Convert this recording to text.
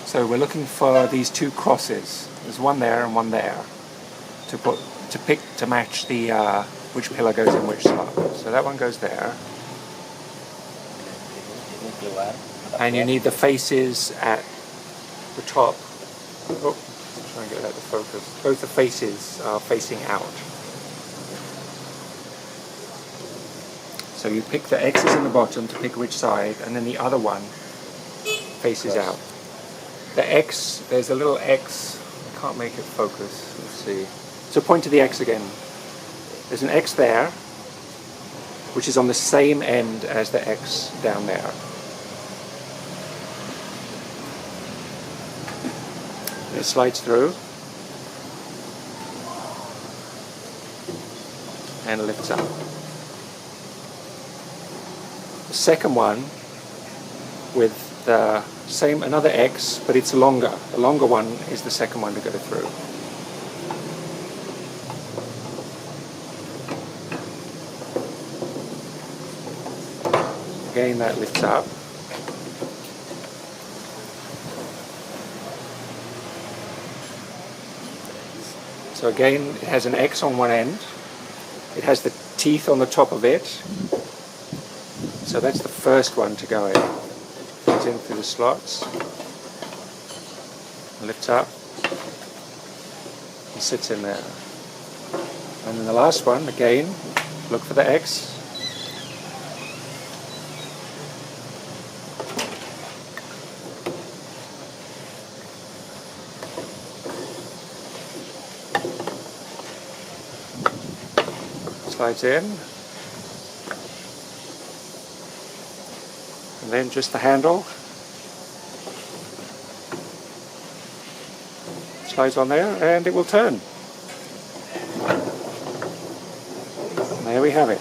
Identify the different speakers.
Speaker 1: So we're looking for these two crosses. There's one there and one there to match the which pillar goes in which slot. So that one goes there. And you need the faces at the top. Oh, try and get that to focus. Both the faces are facing out. So you pick the X's in the bottom to pick which side, and then the other one faces out. The X, there's a little X, I can't make it focus, let's see. So point to the X again. There's an X there, which is on the same end as the X down there. It slides through and lifts up. The second one with the same, another X, but it's longer. The longer one is the second one to go through. Again, that lifts up. So again, it has an X on one end. It has the teeth on the top of it. So that's the first one to go in. Goes in through the slots. Lifts up. And sits in there. And then the last one, again, look for the X. Slides in, and then just the handle slides on there and it will turn. And there we have it.